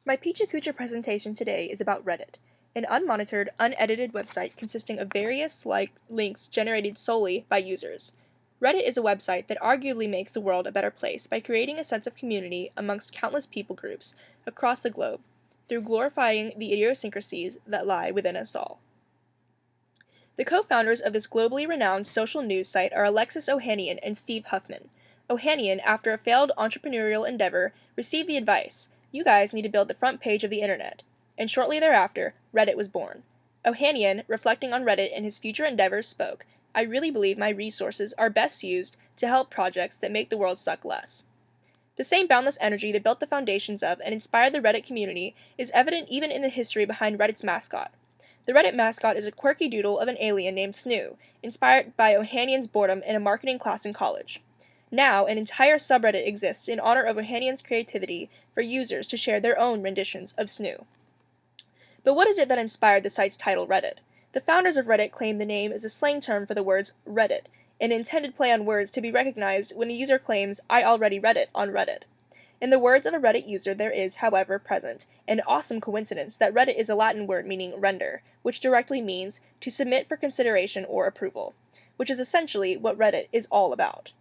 My Pecha Kucha presentation today is about Reddit, an unmonitored, unedited website consisting of various links generated solely by users. Reddit is a website that arguably makes the world a better place by creating a sense of community amongst countless people groups across the globe through glorifying the idiosyncrasies that lie within us all. The co-founders of this globally renowned social news site are Alexis Ohanian and Steve Huffman. Ohanian, after a failed entrepreneurial endeavor, received the advice, "You guys need to build the front page of the internet." And shortly thereafter, Reddit was born. Ohanian, reflecting on Reddit and his future endeavors, spoke, "I really believe my resources are best used to help projects that make the world suck less." The same boundless energy that built the foundations of and inspired the Reddit community is evident even in the history behind Reddit's mascot. The Reddit mascot is a quirky doodle of an alien named Snoo, inspired by Ohanian's boredom in a marketing class in college. Now, an entire subreddit exists in honor of Ohanian's creativity for users to share their own renditions of Snoo. But what is it that inspired the site's title Reddit? The founders of Reddit claim the name is a slang term for the words Reddit, an intended play on words to be recognized when a user claims, "I already read it" on Reddit. In the words of a Reddit user, there is, however, present an awesome coincidence that Reddit is a Latin word meaning render, which directly means to submit for consideration or approval, which is essentially what Reddit is all about.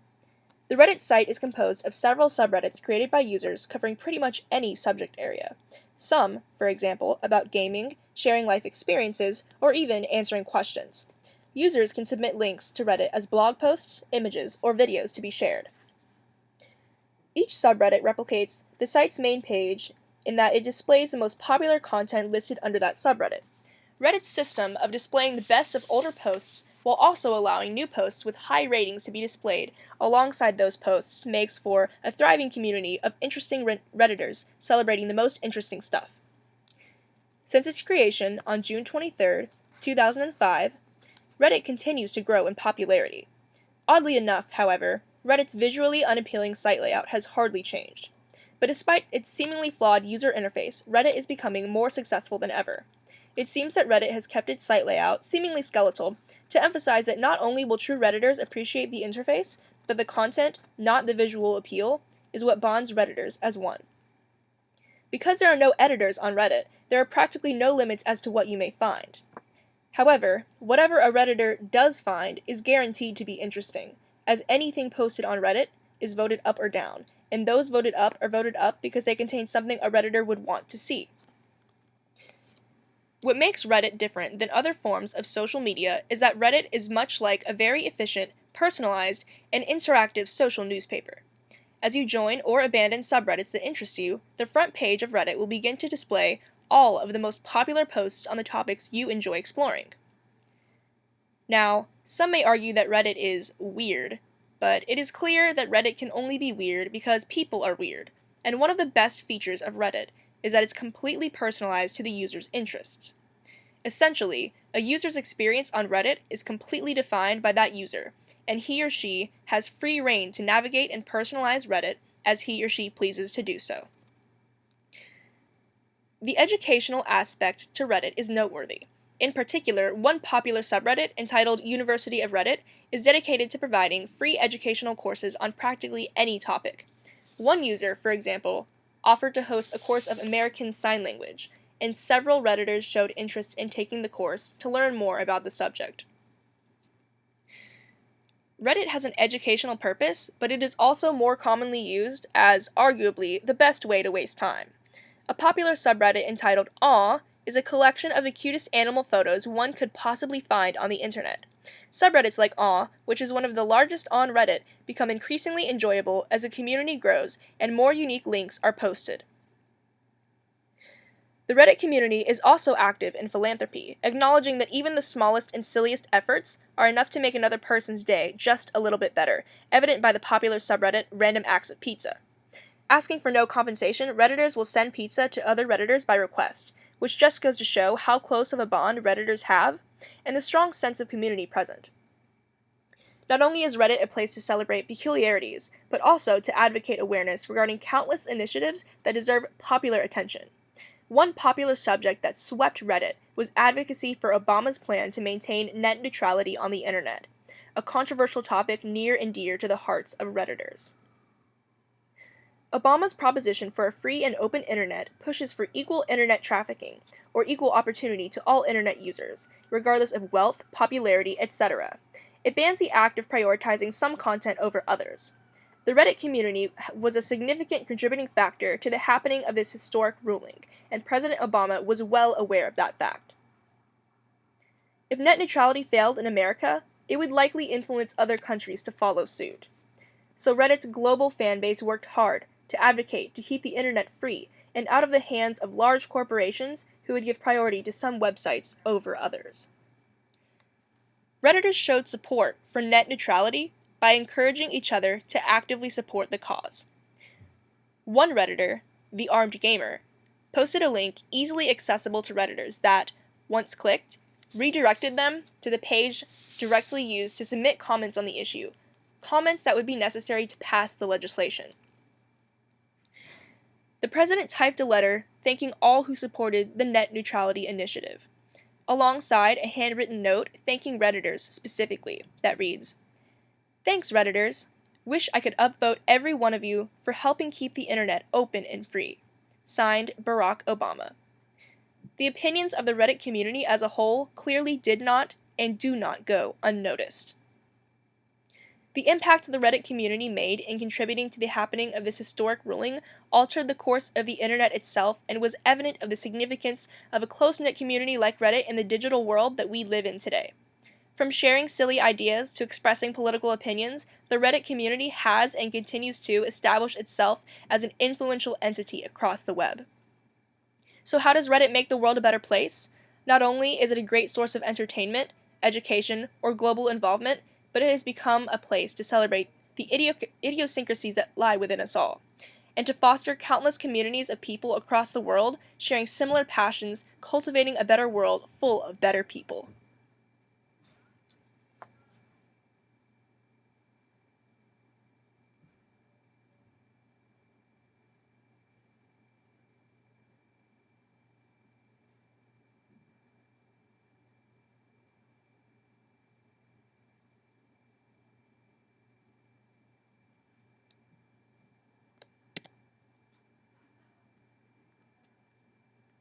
The Reddit site is composed of several subreddits created by users covering pretty much any subject area. Some, for example, about gaming, sharing life experiences, or even answering questions. Users can submit links to Reddit as blog posts, images, or videos to be shared. Each subreddit replicates the site's main page in that it displays the most popular content listed under that subreddit. Reddit's system of displaying the best of older posts while also allowing new posts with high ratings to be displayed alongside those posts makes for a thriving community of interesting Redditors celebrating the most interesting stuff. Since its creation on June 23, 2005, Reddit continues to grow in popularity. Oddly enough, however, Reddit's visually unappealing site layout has hardly changed. But despite its seemingly flawed user interface, Reddit is becoming more successful than ever. It seems that Reddit has kept its site layout, seemingly skeletal, to emphasize that not only will true Redditors appreciate the interface, but the content, not the visual appeal, is what bonds Redditors as one. Because there are no editors on Reddit, there are practically no limits as to what you may find. However, whatever a Redditor does find is guaranteed to be interesting, as anything posted on Reddit is voted up or down, and those voted up are voted up because they contain something a Redditor would want to see. What makes Reddit different than other forms of social media is that Reddit is much like a very efficient, personalized, and interactive social newspaper. As you join or abandon subreddits that interest you, the front page of Reddit will begin to display all of the most popular posts on the topics you enjoy exploring. Now, some may argue that Reddit is weird, but it is clear that Reddit can only be weird because people are weird, and one of the best features of Reddit is that it's completely personalized to the user's interests. Essentially, a user's experience on Reddit is completely defined by that user, and he or she has free rein to navigate and personalize Reddit as he or she pleases to do so. The educational aspect to Reddit is noteworthy. In particular, one popular subreddit, entitled University of Reddit, is dedicated to providing free educational courses on practically any topic. One user, for example, offered to host a course of American Sign Language, and several Redditors showed interest in taking the course to learn more about the subject. Reddit has an educational purpose, but it is also more commonly used as, arguably, the best way to waste time. A popular subreddit entitled Aw is a collection of the cutest animal photos one could possibly find on the internet. Subreddits like Aw, which is one of the largest on Reddit, become increasingly enjoyable as the community grows and more unique links are posted. The Reddit community is also active in philanthropy, acknowledging that even the smallest and silliest efforts are enough to make another person's day just a little bit better, evident by the popular subreddit Random Acts of Pizza. Asking for no compensation, Redditors will send pizza to other Redditors by request, which just goes to show how close of a bond Redditors have and the strong sense of community present. Not only is Reddit a place to celebrate peculiarities, but also to advocate awareness regarding countless initiatives that deserve popular attention. One popular subject that swept Reddit was advocacy for Obama's plan to maintain net neutrality on the internet, a controversial topic near and dear to the hearts of Redditors. Obama's proposition for a free and open internet pushes for equal internet trafficking, or equal opportunity to all internet users, regardless of wealth, popularity, etc. It bans the act of prioritizing some content over others. The Reddit community was a significant contributing factor to the happening of this historic ruling, and President Obama was well aware of that fact. If net neutrality failed in America, it would likely influence other countries to follow suit. So Reddit's global fanbase worked hard to advocate to keep the internet free and out of the hands of large corporations who would give priority to some websites over others. Redditors showed support for net neutrality by encouraging each other to actively support the cause. One Redditor, The Armed Gamer, posted a link easily accessible to Redditors that, once clicked, redirected them to the page directly used to submit comments on the issue, comments that would be necessary to pass the legislation. The president typed a letter thanking all who supported the net neutrality initiative, alongside a handwritten note thanking Redditors specifically that reads, "Thanks, Redditors. Wish I could upvote every one of you for helping keep the internet open and free. Signed, Barack Obama." The opinions of the Reddit community as a whole clearly did not and do not go unnoticed. The impact the Reddit community made in contributing to the happening of this historic ruling altered the course of the internet itself and was evident of the significance of a close-knit community like Reddit in the digital world that we live in today. From sharing silly ideas to expressing political opinions, the Reddit community has and continues to establish itself as an influential entity across the web. So how does Reddit make the world a better place? Not only is it a great source of entertainment, education, or global involvement, but it has become a place to celebrate the idiosyncrasies that lie within us all, and to foster countless communities of people across the world sharing similar passions, cultivating a better world full of better people.